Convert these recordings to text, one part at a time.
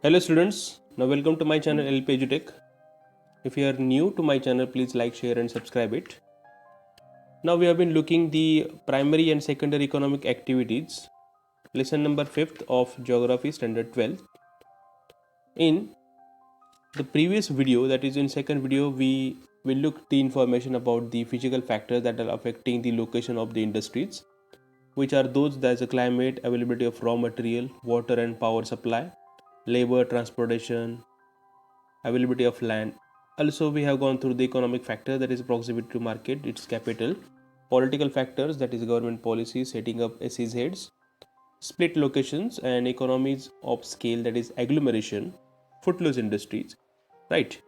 Hello students, now welcome to my channel LP EduTech. If you are new to my channel, please like, share and subscribe it. Now we have been looking the primary and secondary economic activities, lesson number 5th of Geography Standard 12. In the previous video, that is in second video, we will look the information about the physical factors that are affecting the location of the industries, which are those as a climate, availability of raw material, water and power supply, labor, transportation, availability of land. Also, we have gone through the economic factor, that is proximity to market, its capital, political factors, that is government policy, setting up SEZs, split locations and economies of scale, that is agglomeration, footloose industries, right?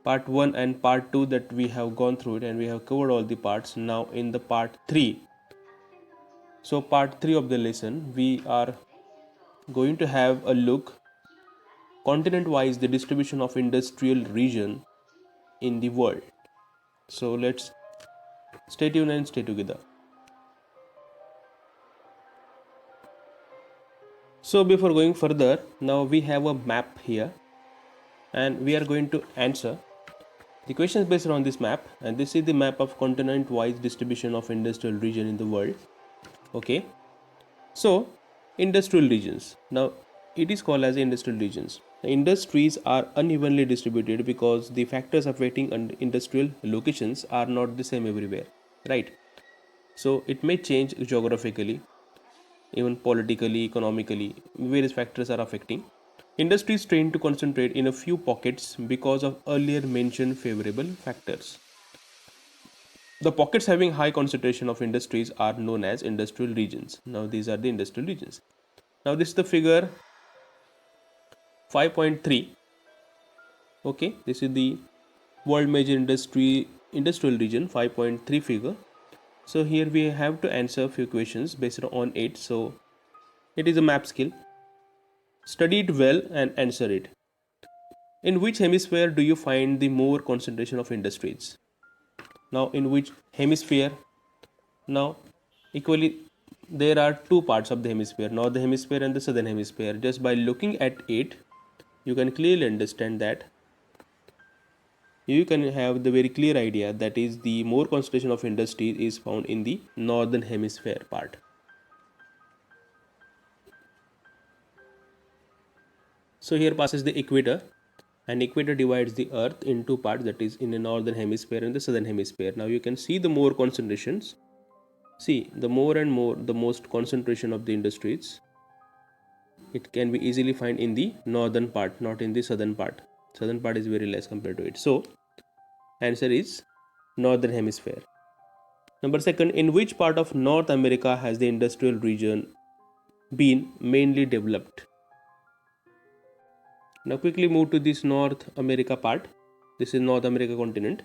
Part 1 and part 2 that we have gone through it and we have covered all the parts. Now in the part 3, so part 3 of the lesson, we are going to have a look continent wise the distribution of industrial region in the world. So let's stay tuned and stay together. So before going further, now we have a map here and we are going to answer the questions based on this map, and this is the map of continent wise distribution of industrial region in the world. Okay, so industrial regions, now it is called as industrial regions. The industries are unevenly distributed because the factors affecting industrial locations are not the same everywhere, right? So it may change geographically, even politically, economically, various factors are affecting. Industries tend to concentrate in a few pockets because of earlier mentioned favorable factors. The pockets having high concentration of industries are known as industrial regions. Now these are the industrial regions. Now this is the figure 5.3. Okay, this is the world major industrial region 5.3 figure. So here we have to answer a few questions based on it. So it is a map skill. Study it well and answer it. In which hemisphere do you find the more concentration of industries? Now in which hemisphere? Now equally there are two parts of the hemisphere, northern hemisphere and the southern hemisphere. Just by looking at it, you can clearly understand that you can have the very clear idea that is the more concentration of industries is found in the northern hemisphere part. So here passes the equator, and equator divides the earth in two parts, that is in the northern hemisphere and the southern hemisphere. Now you can see the more concentrations. See, the more and more the most concentration of the industries, it can be easily find in the northern part, not in the southern part. Southern part is very less compared to it. So answer is northern hemisphere. Number second, in which part of North America has the industrial region been mainly developed? Now quickly move to this North America part. This is North America continent.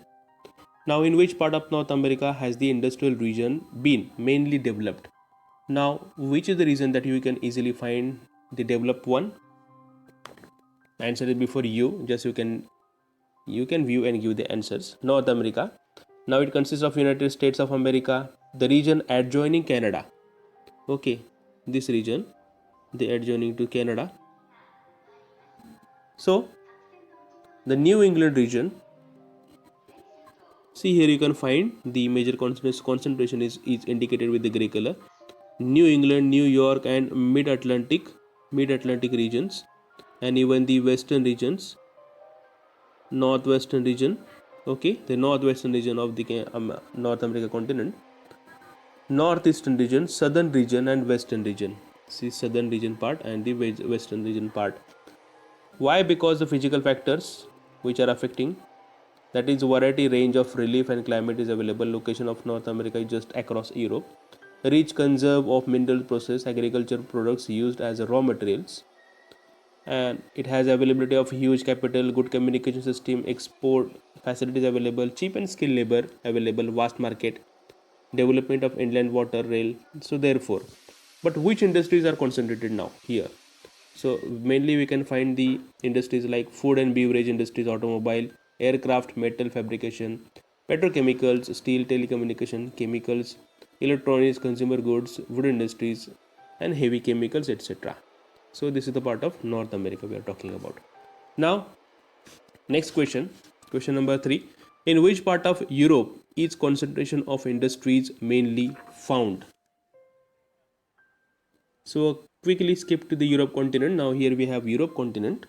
Now in which part of North America has the industrial region been mainly developed? Now which is the region that you can easily find the developed one? Answer is before you, just you can view and give the answers. North America. Now it consists of United States of America, the region adjoining Canada. Okay, this region, the adjoining to Canada. So the New England region, see here you can find the major concentration is indicated with the gray color. New England, New York and mid-Atlantic regions, and even the western regions, northwestern region. Okay, the northwestern region of the North America continent, northeastern region, southern region and western region. See southern region part and the western region part. Why? Because the physical factors which are affecting, that is variety, range of relief and climate is available. Location of North America is just across Europe. Rich conserve of mineral process agriculture products used as raw materials, and it has availability of huge capital, good communication system, export facilities available, cheap and skilled labor available, vast market, development of inland water rail. So therefore, but which industries are concentrated now here? So mainly we can find the industries like food and beverage industries, automobile, aircraft, metal fabrication, petrochemicals, steel, telecommunication, chemicals, electronics, consumer goods, wood industries and heavy chemicals, etc. So this is the part of North America we are talking about. Now, next question, question number 3. In which part of Europe is concentration of industries mainly found? So quickly skip to the Europe continent. Now here we have Europe continent.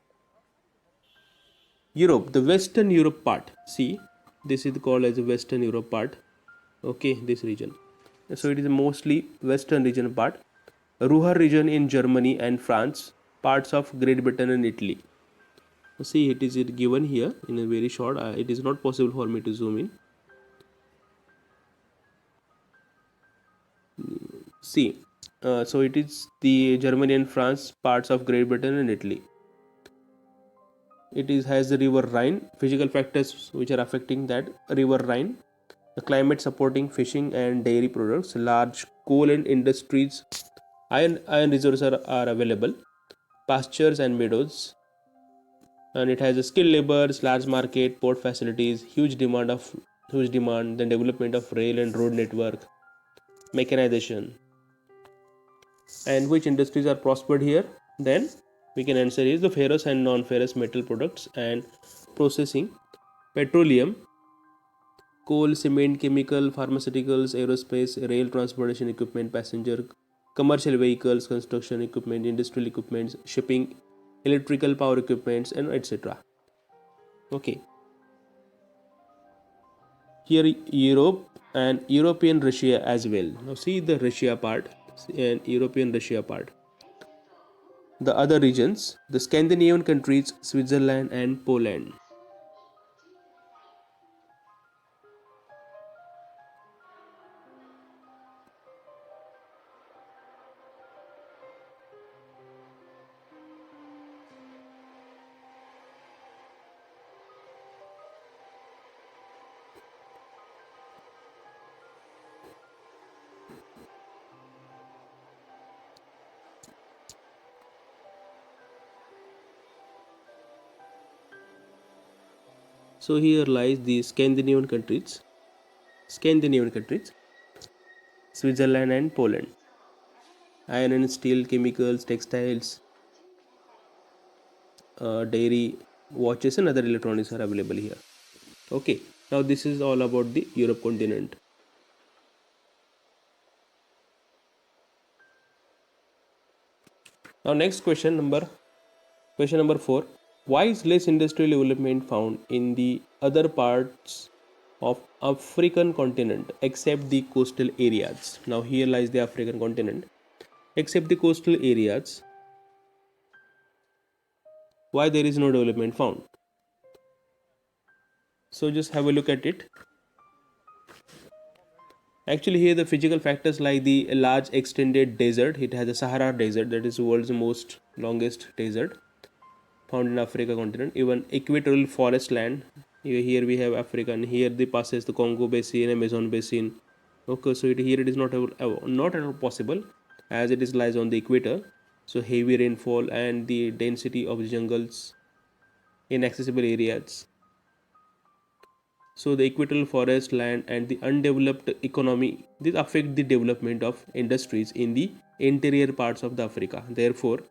Europe, the Western Europe part. See, this is called as the Western Europe part. Okay, this region. So it is mostly Western region part. Ruhr region in Germany and France, parts of Great Britain and Italy. See, it is given here in a very short. It is not possible for me to zoom in. See, so it is the Germany and France, parts of Great Britain and Italy. It is has the river Rhine, physical factors which are affecting that river Rhine, the climate supporting fishing and dairy products, large coal and industries, iron reserves are available, pastures and meadows, and it has a skilled laborers, large market, port facilities, huge demand, then development of rail and road network, mechanization. And which industries are prospered here? Then we can answer is the ferrous and non-ferrous metal products and processing, petroleum, coal, cement, chemical, pharmaceuticals, aerospace, rail transportation equipment, passenger, commercial vehicles, construction equipment, industrial equipments, shipping, electrical power equipments, and etc. Okay. Here Europe and European Russia as well. Now see the Russia part and European Russia part. The other regions, the Scandinavian countries, Switzerland and Poland. So here lies the Scandinavian countries, Switzerland and Poland. Iron and steel, chemicals, textiles, dairy, watches and other electronics are available here. Okay, now this is all about the Europe continent. Now next question number 4. Why is less industrial development found in the other parts of African continent except the coastal areas? Now here lies the African continent. Except the coastal areas, why there is no development found? So just have a look at it. Actually here the physical factors like the large extended desert. It has a Sahara desert, that is the world's most longest desert found in Africa continent. Even equatorial forest land. Here we have Africa and here the passes the Congo basin, Amazon basin. Okay, so here it is not at all possible as it is lies on the equator. So heavy rainfall and the density of the jungles, inaccessible areas. So the equatorial forest land and the undeveloped economy, this affect the development of industries in the interior parts of the Africa. Therefore,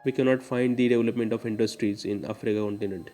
we cannot find the development of industries in Africa continent.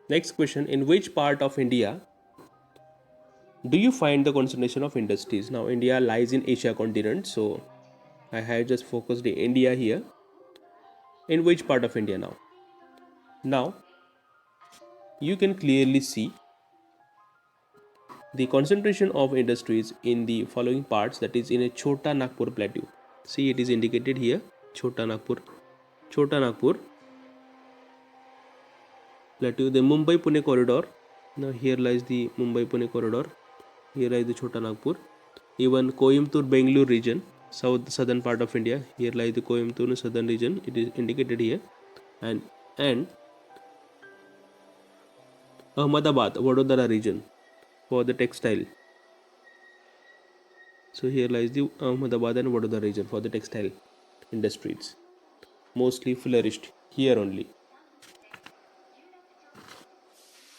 Next question, in which part of India do you find the concentration of industries? Now India lies in Asia continent, so I have just focused in India here. In which part of India now? Now you can clearly see the concentration of industries in the following parts, that is in a Chota Nagpur plateau. See, it is indicated here, Chota Nagpur plateau, the Mumbai Pune corridor. Now here lies the Mumbai Pune corridor, Here lies the Chota Nagpur. Even Coimbatore, Bangalore region, southern part of India. Here lies the Coimbatore southern region. It is indicated here, and Ahmedabad, Vadodara region for the textile. So here lies the Ahmedabad and Vadodara region for the textile industries. Mostly flourished here only.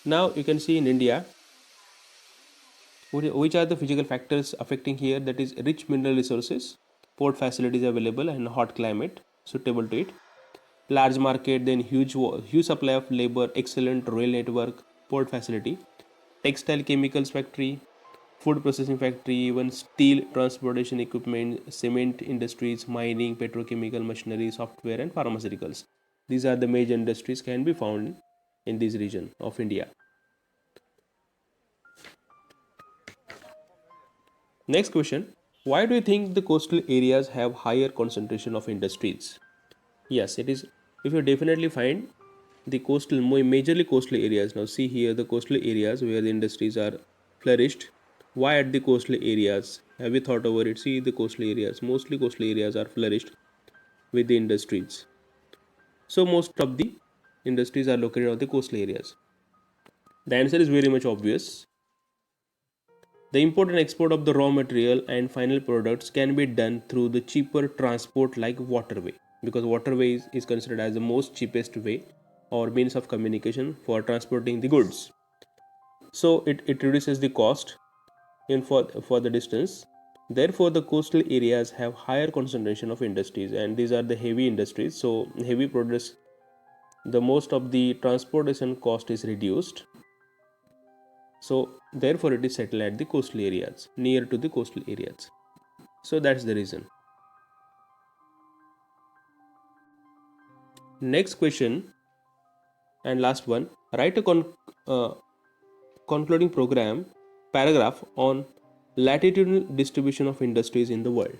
Now you can see in India, which are the physical factors affecting here, that is rich mineral resources, port facilities available and hot climate suitable to it, large market, then huge supply of labor, excellent rail network, port facility, textile chemicals factory, food processing factory, even steel transportation equipment, cement industries, mining, petrochemical machinery, software and pharmaceuticals. These are the major industries can be found in this region of India. Next question, why do you think the coastal areas have higher concentration of industries? Yes, it is. If you definitely find the majorly coastal areas. Now see here the coastal areas where the industries are flourished. Why at the coastal areas? Have you thought over it? See the coastal areas. Mostly coastal areas are flourished with the industries. So most of the industries are located on the coastal areas. The answer is very much obvious. The import and export of the raw material and final products can be done through the cheaper transport like waterway, because waterway is considered as the most cheapest way or means of communication for transporting the goods. So it reduces the cost in for the distance. Therefore, the coastal areas have higher concentration of industries, and these are the heavy industries. So heavy products, the most of the transportation cost is reduced. So therefore, it is settled at the coastal areas, near to the coastal areas. So that's the reason. Next question and last one. Write a concluding paragraph on latitudinal distribution of industries in the world.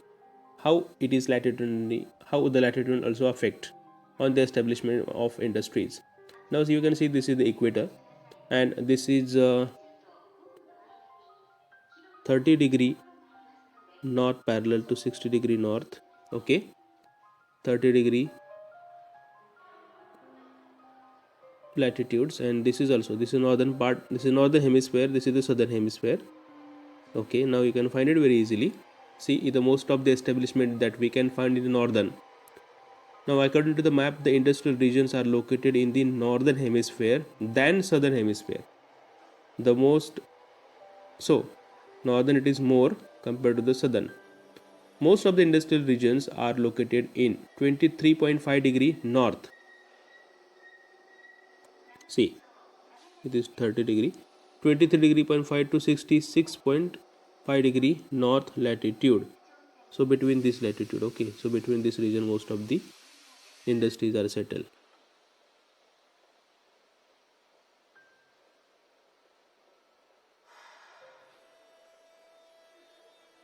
How it is latitudinally, how the latitude also affect on the establishment of industries. Now so you can see this is the equator, and this is 30° north parallel to 60° north. Okay, 30° latitudes, and this is also, this is northern part, this is northern hemisphere, this is the southern hemisphere. Okay, now you can find it very easily. See the most of the establishment that we can find in the northern. Now according to the map, the industrial regions are located in the northern hemisphere than southern hemisphere. The most, so northern it is more compared to the southern. Most of the industrial regions are located in 23.5° north. See, it is 30°, 23.5 to 66.5° north latitude. So between this latitude, okay, so between this region most of the industries are settled.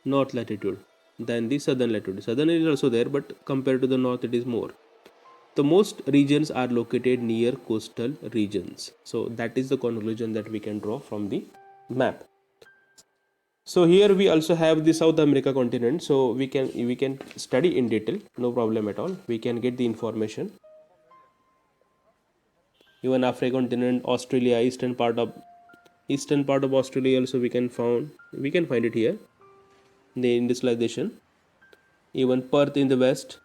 North latitude than the southern latitude. Southern is also there, but compared to the north it is more. The most regions are located near coastal regions. So that is the conclusion that we can draw from the map. So here we also have the South America continent. So we can study in detail, no problem at all. We can get the information. Even Africa continent, Australia, eastern part of Australia also we can find it here. The industrialization. Even Perth in the west.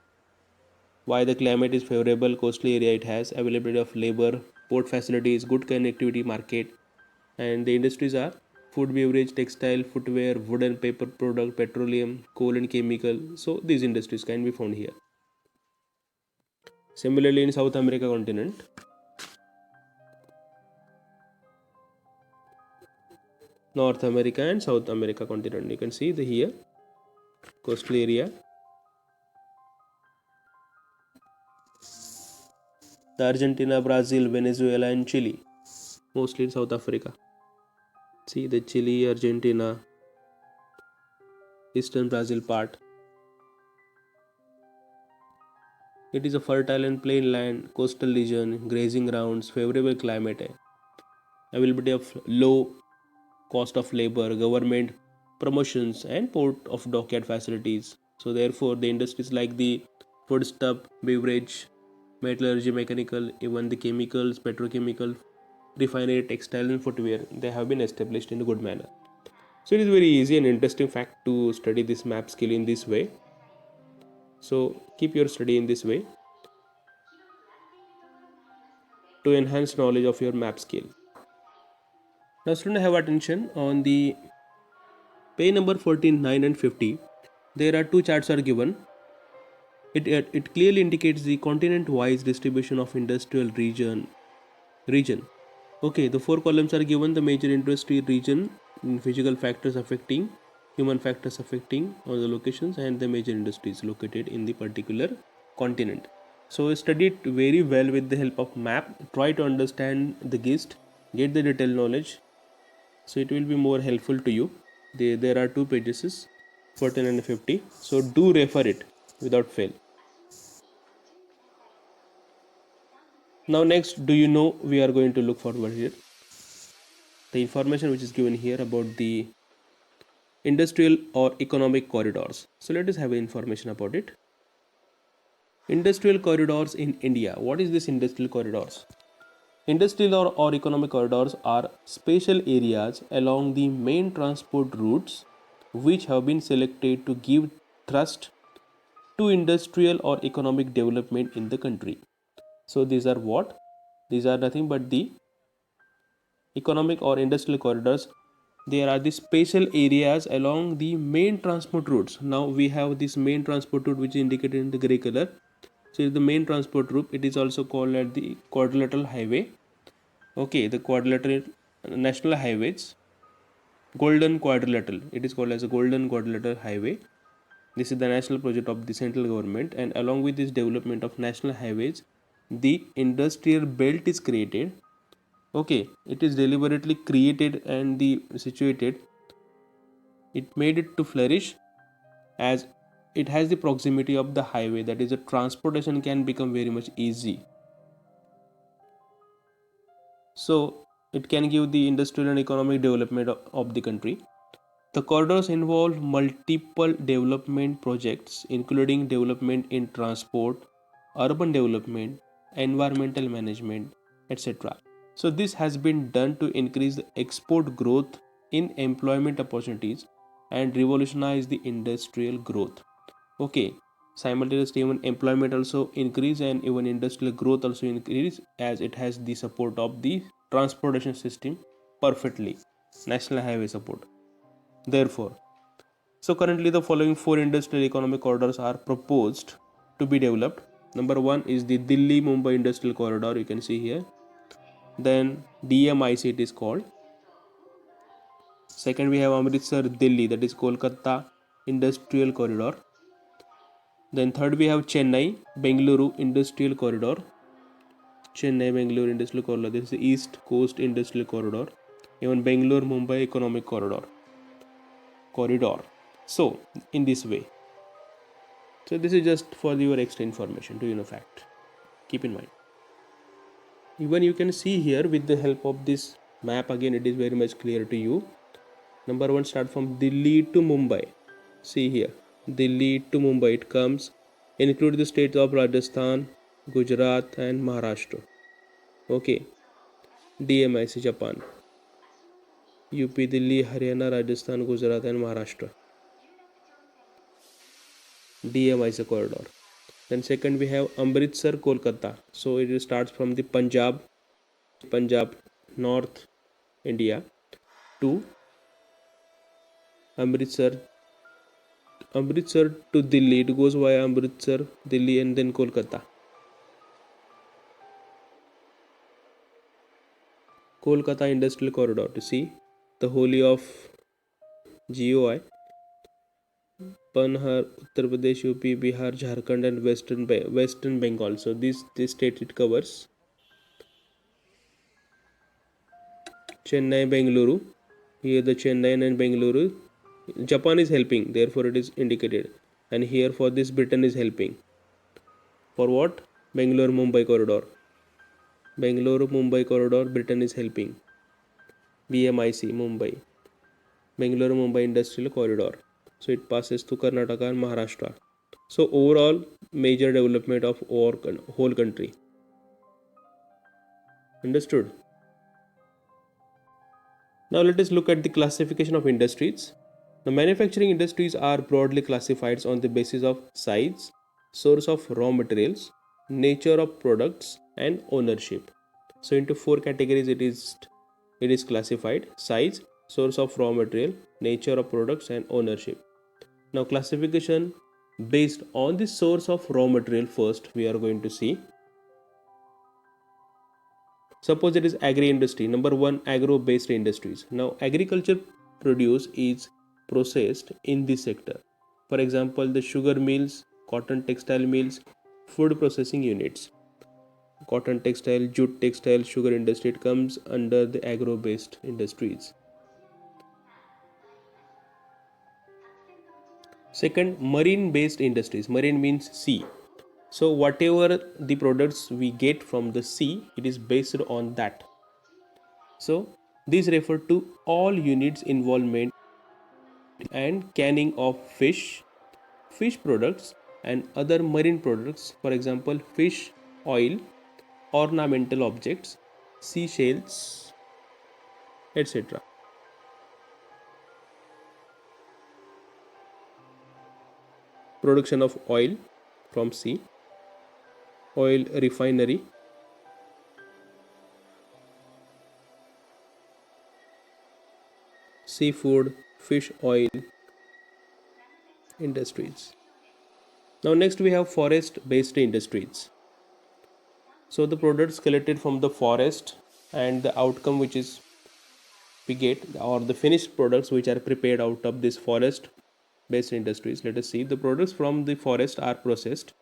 Why the climate is favorable, coastal area it has, availability of labor, port facilities, good connectivity market, and the industries are food, beverage, textile, footwear, wood and paper product, petroleum, coal and chemical. So these industries can be found here. Similarly in South America continent, North America and South America continent, you can see the here coastal area. The Argentina, Brazil, Venezuela and Chile, mostly in South Africa. See the Chile, Argentina, eastern Brazil part. It is a fertile and plain land, coastal region, grazing grounds, favorable climate, availability of low cost of labor, government promotions, and port of dockyard facilities. So therefore, the industries like the foodstuff, beverage, metallurgy, mechanical, even the chemicals, petrochemical, refinery, textile, and footwear, they have been established in a good manner. So it is very easy and interesting fact to study this map skill in this way. So keep your study in this way to enhance knowledge of your map skill. Now student, have attention on the page number 49 and 50. There are two charts are given. It clearly indicates the continent wise distribution of industrial region. Okay, the four columns are given: the major industry region, physical factors affecting, human factors affecting all the locations, and the major industries located in the particular continent. So study it very well with the help of map. Try to understand the gist, get the detailed knowledge, so it will be more helpful to you. There are two pages, 14 and 50. So do refer it without fail. Now next, do you know we are going to look forward here? The information which is given here about the industrial or economic corridors. So let us have information about it. Industrial corridors in India. What is this industrial corridors? Industrial or economic corridors are special areas along the main transport routes which have been selected to give thrust to industrial or economic development in the country. So these are what? These are nothing but the economic or industrial corridors. There are the special areas along the main transport routes. Now we have this main transport route which is indicated in the gray color. So the main transport route, it is also called as the quadrilateral highway. Okay, the quadrilateral national highways, golden quadrilateral, it is called as a golden quadrilateral highway. This is the national project of the central government, and along with this development of national highways, the industrial belt is created. Okay, it is deliberately created and the situated. It made it to flourish as it has the proximity of the highway, that is the transportation can become very much easy. So it can give the industrial and economic development of the country. The corridors involve multiple development projects, including development in transport, urban development, environmental management, etc. So this has been done to increase the export growth in employment opportunities and revolutionize the industrial growth. Okay, simultaneously even employment also increase and even industrial growth also increase as it has the support of the transportation system perfectly, national highway support. Therefore, so currently the following four industrial economic corridors are proposed to be developed. Number one is the Delhi Mumbai Industrial Corridor, you can see here. Then DMIC it is called. Second we have Amritsar Delhi, that is Kolkata Industrial Corridor. Then third we have Chennai Bengaluru Industrial Corridor. Chennai Bengaluru Industrial Corridor, this is the East Coast Industrial Corridor. Even Bangalore Mumbai Economic Corridor. So in this way. So this is just for your extra information to you know fact. Keep in mind. Even you can see here with the help of this map, again it is very much clear to you. Number one, start from Delhi to Mumbai. See here, Delhi to Mumbai, it comes include the states of Rajasthan, Gujarat and Maharashtra. Okay, DMIC Japan, UP, Delhi, Haryana, Rajasthan, Gujarat and Maharashtra. DMIC corridor. Then second we have Amritsar Kolkata. So it starts from the Punjab, North India to Amritsar to Delhi. It goes via Amritsar, Delhi and then Kolkata. Kolkata Industrial Corridor, to see the wholly of GOI, Panhar, Uttar Pradesh, UP, Bihar, Jharkhand and Western Bengal. So this state it covers. Chennai, Bengaluru. Here the Chennai and Bengaluru. Japan is helping, therefore it is indicated. And here for this Britain is helping. For what? Bangalore Mumbai corridor. Bangalore Mumbai corridor, Britain is helping. BMIC Mumbai. Bangalore Mumbai Industrial Corridor. So it passes through Karnataka and Maharashtra. So overall major development of our whole country. Understood? Now let us look at the classification of industries. The manufacturing industries are broadly classified on the basis of size, source of raw materials, nature of products, and ownership. So into four categories it is classified: size, source of raw material, nature of products, and ownership. Now classification based on the source of raw material first we are going to see. Suppose it is agri industry. Number one, agro based industries. Now agriculture produce is processed in this sector. For example, the sugar mills, cotton textile mills, food processing units. Cotton textile, jute textile, sugar industry, it comes under the agro based industries. Second, marine based industries. Marine means sea. So whatever the products we get from the sea, it is based on that. So these refer to all units involvement and canning of fish, fish products, and other marine products. For example, fish oil, ornamental objects, seashells, etc. Production of oil from sea, oil refinery, seafood, fish oil industries. Now next we have forest based industries. So the products collected from the forest and the outcome which is we get, or the finished products which are prepared out of this forest based industries. Let us see, the products from the forest are processed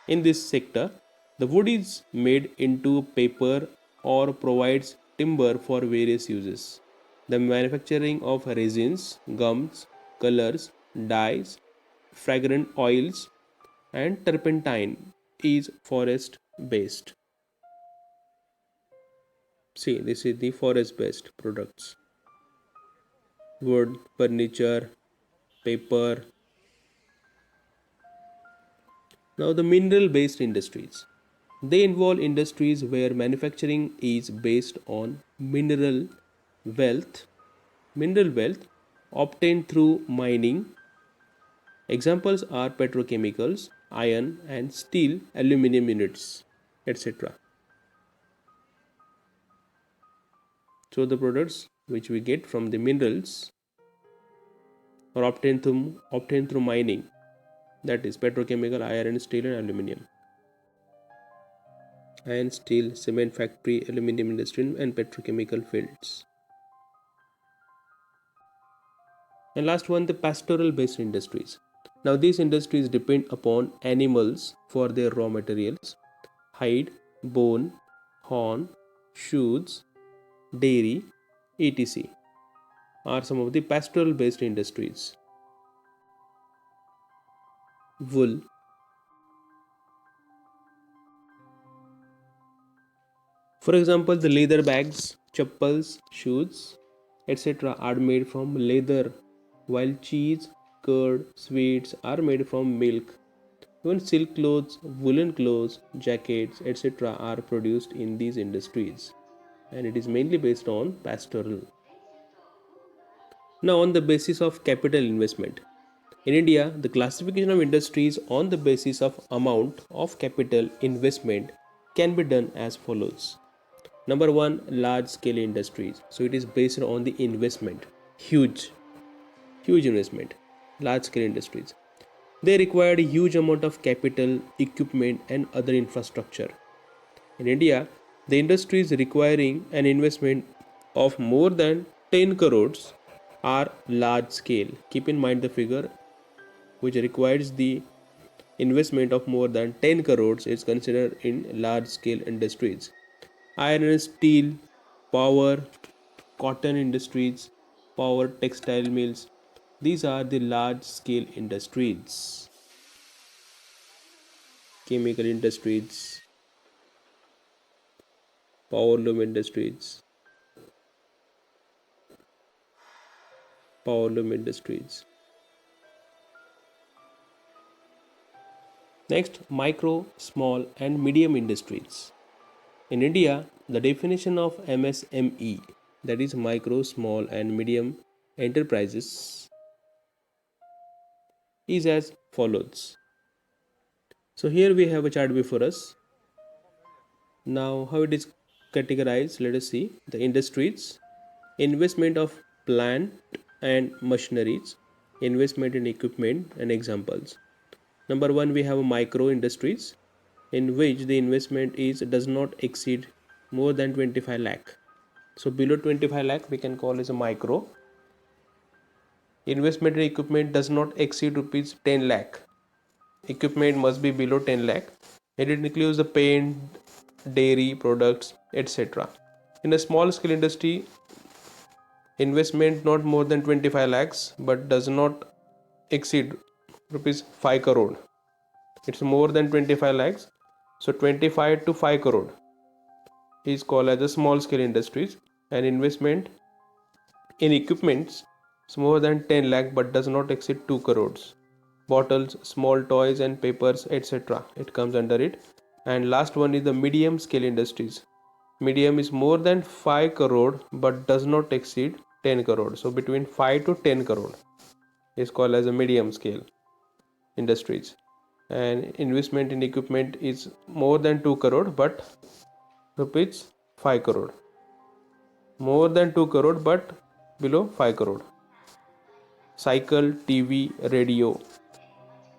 in this sector. The wood is made into paper or provides timber for various uses. The manufacturing of resins, gums, colors, dyes, fragrant oils, and turpentine is forest based. See, this is the forest based products: wood, furniture, paper. Now, the mineral based industries. They involve industries where manufacturing is based on wealth, mineral wealth obtained through mining. Examples are petrochemicals, iron and steel, aluminum units, etc. So the products which we get from the minerals are obtained through mining, that is petrochemical, iron, steel and aluminum. Iron, steel, cement factory, aluminum industry and petrochemical fields. And last one, the pastoral based industries. Now these industries depend upon animals for their raw materials: hide, bone, horn, shoes, dairy, etc. are some of the pastoral based industries. Wool. For example, the leather bags, chappals, shoes, etc. are made from leather, while cheese, curd, sweets are made from milk. Even silk clothes, woolen clothes, jackets, etc. are produced in these industries, and it is mainly based on pastoral. Now, on the basis of capital investment. In India, the classification of industries on the basis of amount of capital investment can be done as follows. Number one, large scale industries. So it is based on the investment. Huge investment. Large scale industries. They required a huge amount of capital, equipment, and other infrastructure. In India, the industries requiring an investment of more than 10 crores are large scale. Keep in mind the figure which requires the investment of more than 10 crores is considered in large scale industries. Iron and steel, power, cotton industries, power textile mills. These are the large scale industries. Chemical industries, power loom industries. Powerloom Industries. Next, micro, small, and medium industries. In India, the definition of MSME, that is micro, small, and medium enterprises, is as follows. So here we have a chart before us. Now, how it is categorized, let us see. The industries: investment of plant and machineries, investment in equipment, and examples. Number one, we have micro industries in which the investment does not exceed more than 25 lakh. So below 25 lakh we can call as a micro. Investment in equipment does not exceed rupees 10 lakh. Equipment must be below 10 lakh and it includes the paint, dairy products, etc. In a small scale industry, investment not more than 25 lakhs but does not exceed rupees 5 crore. It's more than 25 lakhs, so 25 to 5 crore is called as a small scale industries, and investment in equipments is more than 10 lakh but does not exceed 2 crores. Bottles, small toys and papers, etc. It comes under it. And last one is the medium scale industries. Medium is more than 5 crore but does not exceed 10 crore. So between 5 to 10 crore is called as a medium scale industries. And investment in equipment is more than 2 crore but rupees 5 crore. More than 2 crore but below 5 crore. Cycle, TV, radio,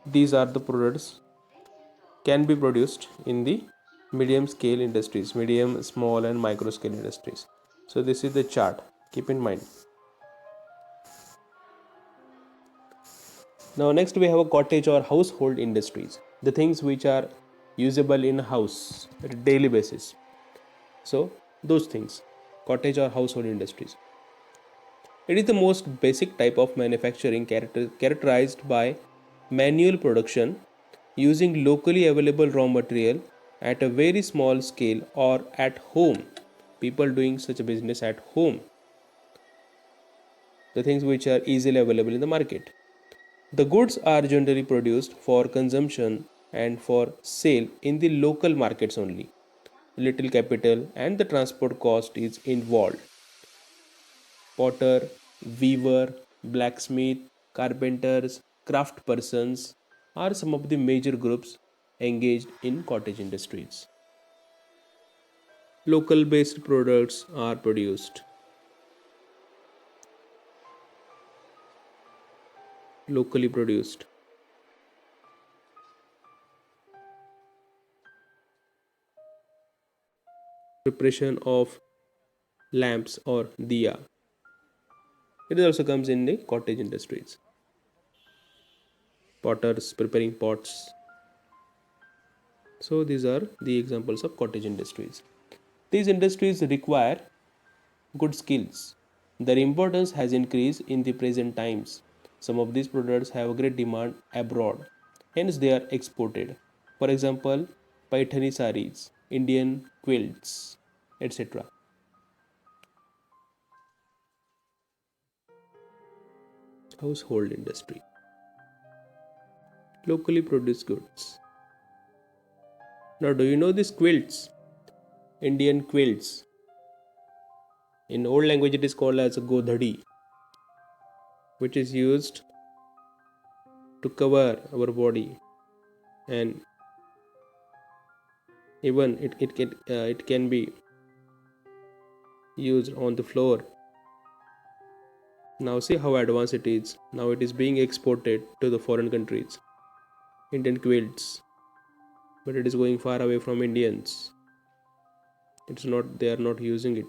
these are the products can be produced in the medium scale industries, medium, small and micro scale industries. So this is the chart, keep in mind. Now next we have a cottage or household industries, the things which are usable in a house at a daily basis. So those things, cottage or household industries. It is the most basic type of manufacturing characterized by manual production using locally available raw material at a very small scale or at home. People doing such a business at home. The things which are easily available in the market. The goods are generally produced for consumption and for sale in the local markets only. Little capital and the transport cost is involved. Potter, weaver, blacksmith, carpenters, craft persons are some of the major groups engaged in cottage industries. Local based products are produced. Locally produced. Preparation of lamps or diya. It also comes in the cottage industries. Potters preparing pots. So these are the examples of cottage industries. These industries require good skills. Their importance has increased in the present times. Some of these products have great demand abroad, hence they are exported. For example, Paithani saris, Indian quilts, etc. Household industry. Locally produced goods. Now, do you know these quilts? Indian quilts. In old language, it is called as a godhadi, which is used to cover our body, and even it can be used on the floor. Now see how advanced it is. Now it is being exported to the foreign countries. Indian quilts, but it is going far away from Indians. It's not, they are not using it.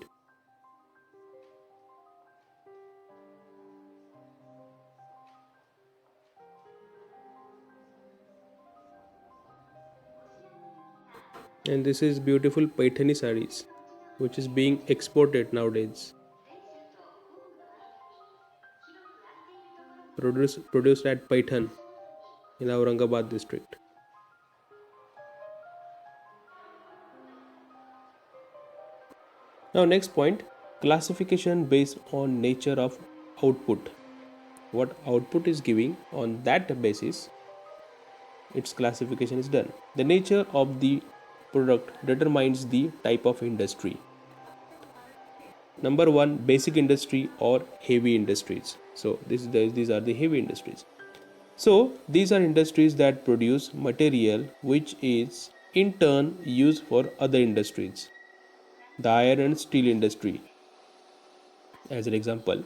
And this is beautiful Paithani sarees, which is being exported nowadays. Produced at Paithan in Aurangabad district. Now next point, classification based on nature of output. what output is giving. On that basis, its classification is done. The nature of the product determines the type of industry. Number one, basic industry or heavy industries. So these are the heavy industries. So these are industries that produce material which is in turn used for other industries. The iron and steel industry, as an example,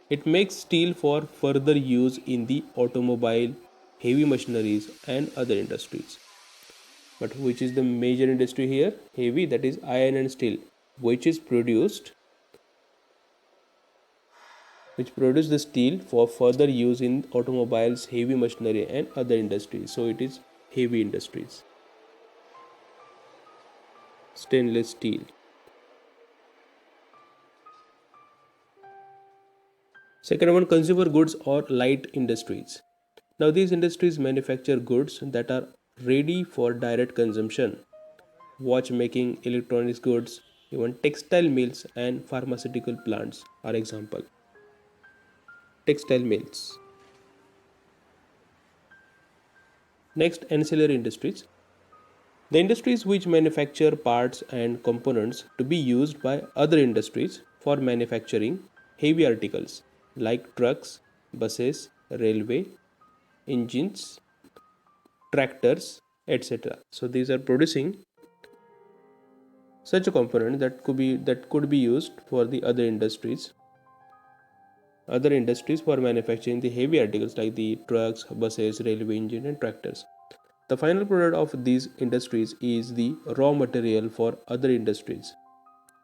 it makes steel for further use in the automobile, heavy machineries, and other industries. But which is the major industry here? Heavy, that is iron and steel, which is produced which produce the steel for further use in automobiles, heavy machinery, and other industries. So it is heavy industries. Stainless steel. Second one, consumer goods or light industries. Now these industries manufacture goods that are ready for direct consumption. Watchmaking, electronics goods, even textile mills and pharmaceutical plants are example. Textile mills. Next, ancillary industries. The industries which manufacture parts and components to be used by other industries for manufacturing heavy articles like trucks, buses, railway, engines, tractors, etc. So these are producing such a component that could be used for the other industries for manufacturing the heavy articles like the trucks, buses, railway engine, and tractors. The final product of these industries is the raw material for other industries.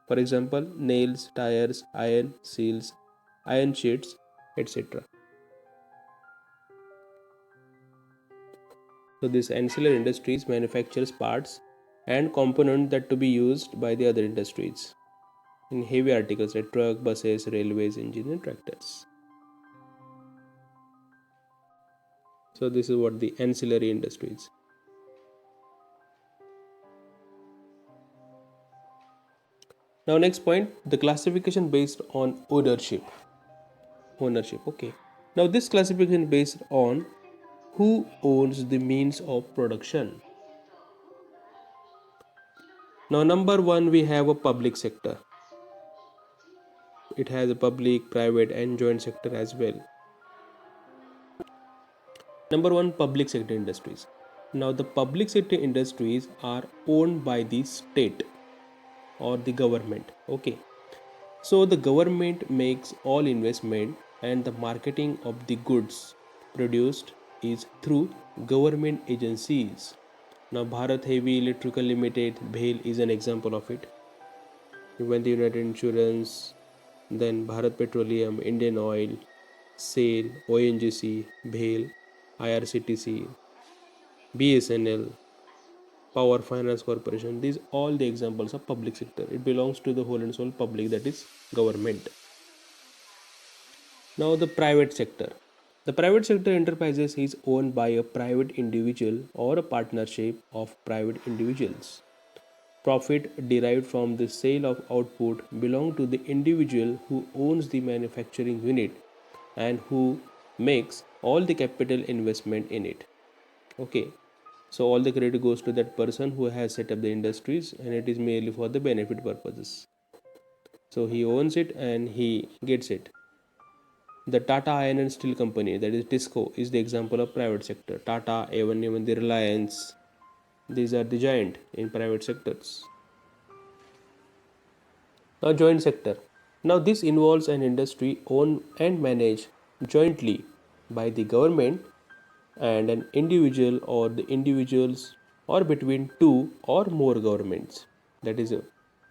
For example, nails, tires, iron, seals, iron sheets, etc. So these ancillary industries manufactures parts and components that to be used by the other industries in heavy articles like truck, buses, railways, engines, and tractors. So this is what the ancillary industries. Now next point, the classification based on ownership. Ownership. Okay. Now this classification based on who owns the means of production. Now number one, we have a public sector. It has a public, private, and joint sector as well. Number one, public sector industries. Now the public sector industries are owned by the state or the government. Okay. So the government makes all investment and the marketing of the goods produced is through government agencies. Now Bharat Heavy Electrical Limited, BHEL, is an example of it. Even the United Insurance, then Bharat Petroleum, Indian Oil, SAIL, ONGC, BHEL, IRCTC, BSNL, Power Finance Corporation. These all the examples of public sector. It belongs to the whole and sole public, that is government. Now the private sector. The private sector enterprises is owned by a private individual or a partnership of private individuals. Profit derived from the sale of output belong to the individual who owns the manufacturing unit and who makes all the capital investment in it. Okay. So all the credit goes to that person who has set up the industries and it is merely for the benefit purposes. So he owns it and he gets it. The Tata Iron and Steel Company, that is TISCO, is the example of private sector. Tata, even the Reliance, these are the giant in private sectors. Now joint sector. Now this involves an industry owned and managed jointly by the government and an individual or the individuals or between two or more governments. That is a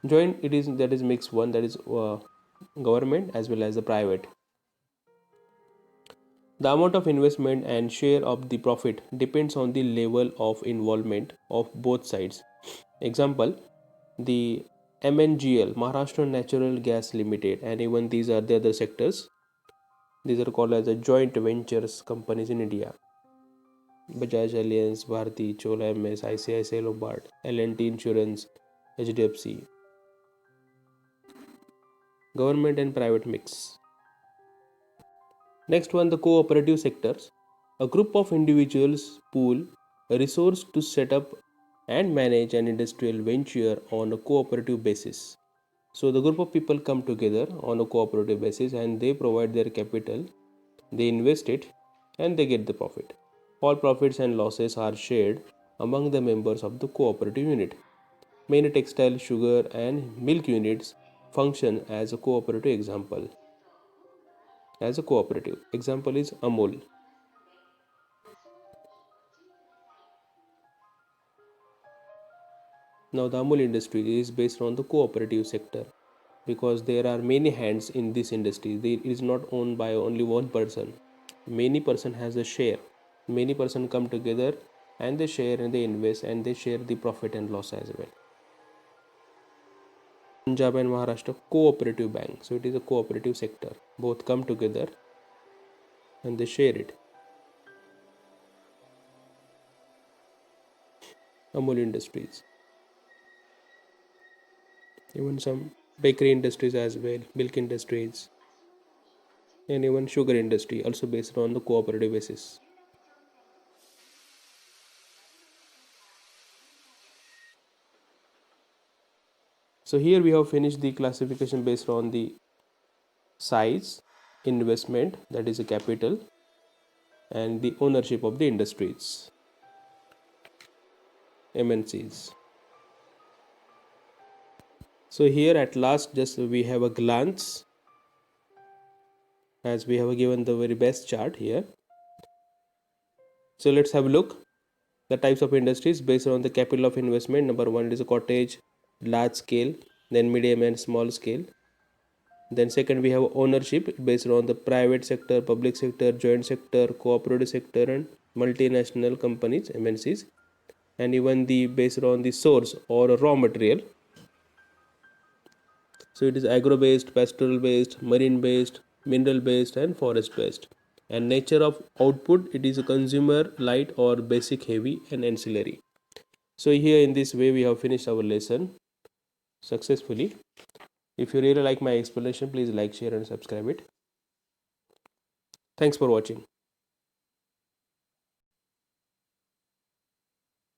joint. It is that is mix one, that is government as well as the private. The amount of investment and share of the profit depends on the level of involvement of both sides. Example, the MNGL, Maharashtra Natural Gas Limited, and even these are the other sectors. These are called as a joint ventures companies in India. Bajaj Allianz, Bharti, Chola MS, ICICI Lombard, L&T Insurance, HDFC. Government and private mix. Next one, the cooperative sectors. A group of individuals pool a resource to set up and manage an industrial venture on a cooperative basis. So the group of people come together on a cooperative basis and they provide their capital, they invest it, and they get the profit. All profits and losses are shared among the members of the cooperative unit. Many textile, sugar, and milk units function as a cooperative example. As a cooperative example is Amul. Now the Amul industry is based on the cooperative sector because there are many hands in this industry. It is not owned by only one person. Many person has a share. Many person come together and they share and they invest and they share the profit and loss as well. Punjab and Maharashtra cooperative bank. So it is a cooperative sector. Both come together and they share it. Amul Industries. Even some bakery industries as well, milk industries, and even sugar industry also based on the cooperative basis. So here we have finished the classification based on the size, investment, that is a capital, and the ownership of the industries, MNCs. So here at last just we have a glance, as we have given the very best chart here. So let's have a look. The types of industries based on the capital of investment. Number one is a cottage, large scale, then medium and small scale. Then second we have ownership based on the private sector, public sector, joint sector, cooperative sector, and multinational companies, MNCs. And even the based on the source or raw material. So it is agro based, pastoral based, marine based, mineral based, and forest based. And nature of output, it is a consumer, light or basic, heavy, and ancillary. So here in this way we have finished our lesson successfully. If you really like my explanation, please like, share, and subscribe it. Thanks for watching.